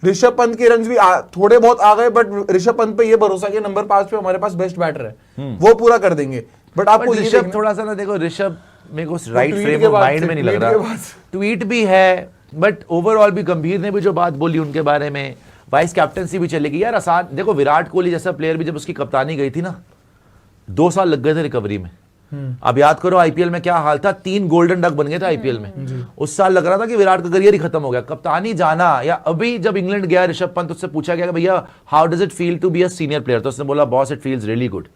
ऋषभ पंत के रन्स भी थोड़े बहुत आ गए, बट ऋषभ पंत पे ये भरोसा कि नंबर 5 पे हमारे पास बेस्ट बैटर है, वो पूरा कर देंगे। बट आपको ऋषभ थोड़ा सा ना देखो, ऋषभ मेरे को राइट फ्रेम ऑफ माइंड में नहीं लग रहा। ट्वीट भी है, बट ओवरऑल भी गंभीर ने भी जो बात बोली उनके बारे में, वाइस कैप्टनसी भी चलेगी यार आसान। देखो विराट कोहली जैसा प्लेयर भी जब उसकी कप्तानी गई थी ना, 2 साल लग गए थे रिकवरी में। अब याद करो आईपीएल में क्या हाल था, 3 गोल्डन डक बन गए थे आईपीएल में। उस साल लग रहा था कि विराट का करियर ही खत्म हो गया। कप्तानी जाना, या अभी जब इंग्लैंड गया ऋषभ पंत, उससे पूछा गया कि भैया how does it feel to be a senior player, तो उसने बोला boss it feels really good.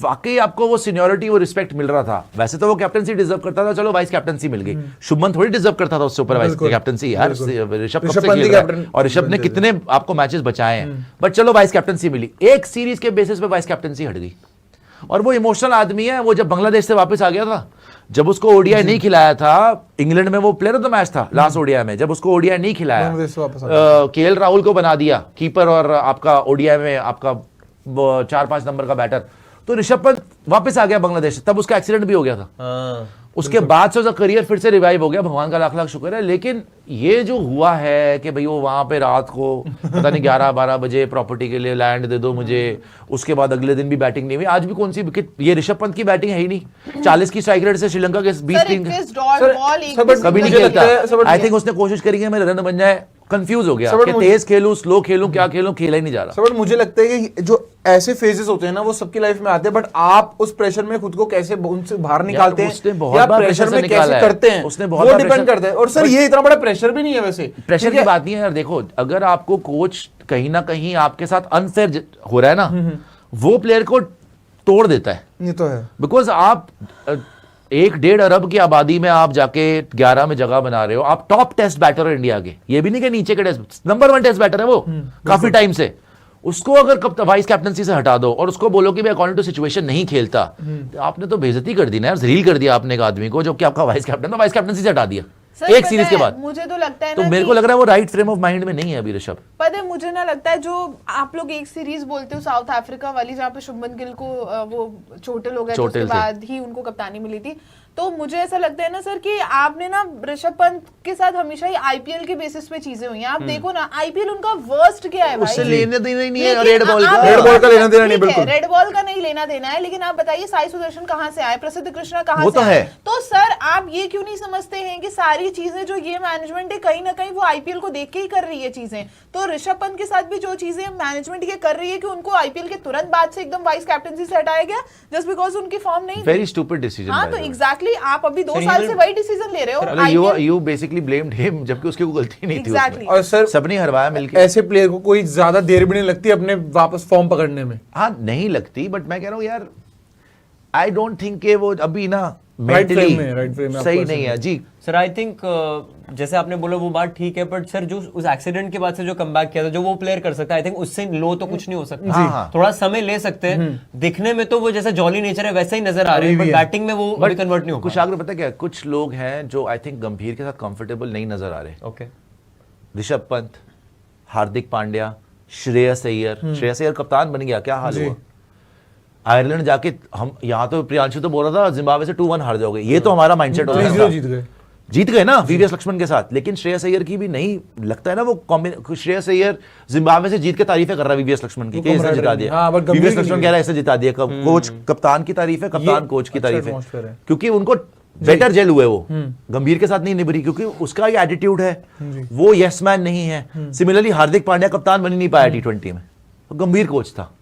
वाकई आपको वो सीनियरिटी, वो रिस्पेक्ट मिल रहा था। वैसे तो वो कैप्टनसी डिजर्व करता था, चलो वाइस कैप्टनसी मिल गई। शुभमन थोड़ी डिजर्व करता था उससे ऊपर वाइस कैप्टनसी यार, ऋषभ कब से खेल रहा है और ऋषभ ने कितने आपको मैचेस बचाए हैं, बट चलो वाइस कैप्टनसी मिली। एक सीरीज के बेसिस पे वाइस कैप्टनसी हट गई। और वो इमोशनल आदमी है। वो जब बांग्लादेश से वापस आ गया था, जब उसको ओडीआई नहीं खिलाया था, इंग्लैंड में वो प्लेयर ऑफ द मैच था लास्ट ओडीआई में, जब उसको ओडीआई नहीं खिलाया, केएल राहुल को बना दिया कीपर और आपका ओडीआई में आपका 4-5 नंबर का बैटर, तो ऋषभ पंत वापस आ गया बांग्लादेश से। तब उसका एक्सीडेंट भी हो गया था। उसके बाद से उसका करियर फिर से रिवाइव हो गया, भगवान का लाख लाख शुक्र है। लेकिन ये जो हुआ है कि भाई वो वहां पे रात को पता नहीं 11-12 बजे प्रॉपर्टी के लिए लैंड दे दो मुझे, उसके बाद अगले दिन भी बैटिंग नहीं हुई। आज भी कौन सी विकेट, ये ऋषभ पंत की बैटिंग है ही नहीं। 40 की स्ट्राइक रेट से श्रीलंका के 20 कभी नहीं खेलता। आई थिंक उसने कोशिश करी है मेरे रन बन जाए, कंफ्यूज हो गया कि तेज खेलूं स्लो खेलूं क्या खेलूं, खेला ही नहीं जा रहा। बट मुझे लगता है कि जो ऐसे फेजेस होते हैं ना वो सबकी लाइफ में आते हैं, बट आप उस प्रेशर में खुद को कैसे उनसे बाहर निकालते हैं, उसने बहुत बार प्रेशर में कैसे करते हैं, उसने बहुत वो डिपेंड करता है। और सर ये इतना बड़ा प्रेशर भी नहीं है वैसे, प्रेशर की बात नहीं है यार। देखो अगर आपको कोच कहीं ना कहीं आपके साथ अनफेयर हो रहा है ना, वो प्लेयर को तोड़ देता है। ये तो है, बिकॉज आप 1-1.5 अरब की आबादी में आप जाके 11 में जगह बना रहे हो। आप टॉप टेस्ट बैटर हो इंडिया के, ये भी नहीं कि नीचे के टेस्ट, नंबर 1 टेस्ट बैटर है वो काफी टाइम से। उसको अगर वाइस कैप्टनसी से हटा दो और उसको बोलो कि मैं अकॉर्डिंग टू सिचुएशन नहीं खेलता, तो आपने तो बेइज्जती कर दी ना यार, जलील कर दिया आपने एक आदमी को जो कि आपका वाइस कैप्टन था, वाइस कैप्टनसी से हटा दिया एक सीरीज के बाद। मुझे तो लगता है तो मेरे को लग रहा है वो राइट फ्रेम ऑफ माइंड में नहीं है अभी ऋषभ। पता है मुझे ना लगता है, जो आप लोग एक सीरीज बोलते हो साउथ अफ्रीका वाली, जहाँ पे शुभमन गिल को वो चोटिल हो गया, उसके बाद ही उनको कप्तानी मिली थी, तो मुझे ऐसा लगता है ना सर कि आपने ना ऋषभ पंत के साथ हमेशा ही आईपीएल के बेसिस पे चीजें हुई हैं। आप देखो ना आईपीएल उनका वर्स्ट क्या है भाई, उससे लेने देना ही नहीं है। रेड बॉल का लेना देना नहीं, बिल्कुल रेड बॉल का नहीं लेना देना है। लेकिन आप बताइए साई सुदर्शन कहाँ से आए, प्रसिद्ध कृष्णा कहाँ से आए? तो सर आप ये क्यों नहीं समझते हैं कि सारी चीजें जो ये मैनेजमेंट है कहीं ना कहीं वो आईपीएल को देख के ही कर रही है चीजें। तो ऋषभ पंत के साथ भी जो चीजें मैनेजमेंट ये कर रही है कि उनको आईपीएल के तुरंत बाद से एकदम वाइस कैप्टनसी से हटाया गया जस्ट बिकॉज उनकी फॉर्म नहीं। Very stupid decision. हाँ तो एग्जैक्टली आप अभी 2 साल से वही डिसीजन ले रहे हो। You basically blamed him, जबकि उसकी कोई गलती नहीं थी। और सर सबने हरवाया मिलके। ऐसे प्लेयर को कोई ज्यादा देर भी नहीं लगती अपने वापस फॉर्म पकड़ने में। हाँ नहीं लगती, बट मैं कह रहा हूँ यार आई डोंट थिंक कि वो अभी ना राइट फ्रेम में सही नहीं है जी। सर आई थिंक जैसे आपने बोला वो बात ठीक है, बट सर जो उस एक्सीडेंट के बाद से जो कमबैक किया था, जो वो प्लेयर कर सकता है, आई थिंक उससे लो तो कुछ नहीं हो सकता। हाँ। थोड़ा समय ले सकते हैं। दिखने में तो वो जैसा जॉली नेचर है वैसा ही नजर आ रहे हैं, बट बैटिंग में वो अभी कन्वर्ट नहीं हो कुछ आगे पता क्या, कुछ लोग हैं जो आई थिंक गंभीर के साथ कंफर्टेबल नहीं नजर आ रहे। ओके, ऋषभ पंत, हार्दिक पांड्या, श्रेयस अय्यर। श्रेयस अय्यर कप्तान बन गया, क्या हाल हुआ? आयरलैंड जाके हम यहाँ तो प्रियांशु तो बोल रहा था जिम्बाब्वे से 2-1 हार जाओगे, ये तो हमारा माइंडसेट हो गया। जीत गए ना वीवीएस लक्ष्मण के साथ, लेकिन श्रेयस अय्यर की भी नहीं लगता है ना वो श्रेयस अय्यर जिम्बाब्वे से जीत के तारीफें कर रहा है वीवीएस लक्ष्मण की, कैसे जिता दिया। वीवीएस लक्ष्मण कह रहा है ऐसे जिता दिया। कोच कप्तान की तारीफ है, कप्तान कोच की तारीफ है, क्योंकि उनको बेटर जेल हुए वो गंभीर के साथ नहीं निभरी, क्योंकि उसका ये एटीट्यूड है, वो यस मैन नहीं है। सिमिलरली हार्दिक पांड्या कप्तान बन नहीं पाया T20 में, गंभीर कोच था।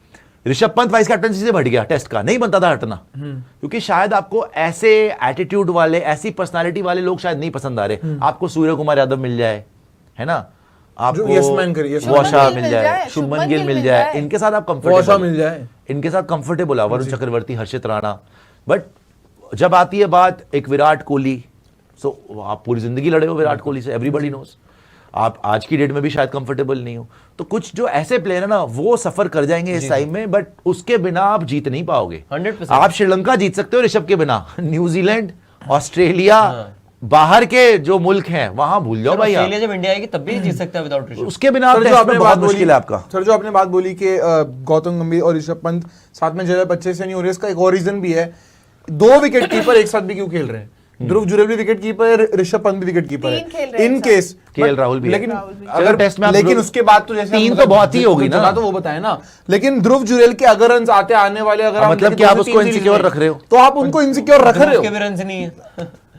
ऋषभ पंत वाइस कैप्टनसी से हट गया, टेस्ट का नहीं बनता था हटना, क्योंकि शायद आपको ऐसे एटीट्यूड वाले, ऐसी पर्सनालिटी वाले लोग शायद नहीं पसंद आ रहे। आपको सूर्य कुमार यादव मिल जाए, है ना, आपको वॉशा मिल जाए, शुभमन गिल मिल जाए, इनके साथ आप कंफर्टेबल मिल जाए, इनके साथ कंफर्टेबल है, वरुण चक्रवर्ती, हर्षित राणा। बट जब आती है बात एक विराट कोहली, सो आप पूरी जिंदगी लड़े हो विराट कोहली से, एवरीबॉडी नोस, आप आज की डेट में भी शायद कंफर्टेबल नहीं हो। तो कुछ जो ऐसे प्लेयर है ना वो सफर कर जाएंगे इस टाइम में, बट उसके बिना आप जीत नहीं पाओगे। 100%। आप श्रीलंका जीत सकते हो ऋषभ के बिना, न्यूजीलैंड, ऑस्ट्रेलिया, बाहर के जो मुल्क हैं वहां भूल जाओ भाई। ऑस्ट्रेलिया जब इंडिया आएगी तब भी जीत सकता है विदाउट ऋषभ। उसके बिना बहुत मुश्किल है आपका। सर जो आपने बात बोली कि गौतम गंभीर और ऋषभ पंत साथ में जगह अच्छे से नहीं हो रहे, इसका एक और रीजन भी है, 2 विकेट कीपर एक साथ भी क्यों खेल रहे हैं? ध्रुव जुरेल भी विकेट कीपर है, ऋषभ पंत भी विकेट कीपर तीन खेल है रहे हैं इन सर। केस। केएल राहुल भी है। लेकिन राहुल भी। अगर टेस्ट में आप लेकिन ध्रुव- उसके बाद तो जैसे तीन हम तो बहुत ही होगी ना। तो वो बताए ना, लेकिन ध्रुव जुरेल के अगर रन आते आने वाले, अगर आप मतलब देखें कि आप 2 से उसको 3 insecure सीरीज में, रख रहे हो। तो आप उनको इनसिक्योर रख रहे हो। के भी रन नहीं है।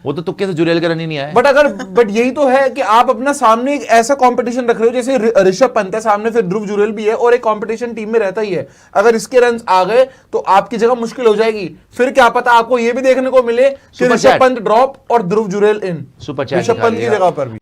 वो तो तुक्के से जुरेल का रन ही नहीं आया। बट यही तो है कि आप अपना सामने एक ऐसा कंपटीशन रख रहे हो, जैसे ऋषभ पंत है सामने, फिर ध्रुव जुरेल भी है, और एक कंपटीशन टीम में रहता ही है। अगर इसके रन आ गए तो आपकी जगह मुश्किल हो जाएगी। फिर क्या पता आपको ये भी देखने को मिले कि super Rishabh chat. Pant drop और ध्रुव जुरेल इन, सुपर चैट ऋषभ पंत की निकालिएगा। जगह पर भी।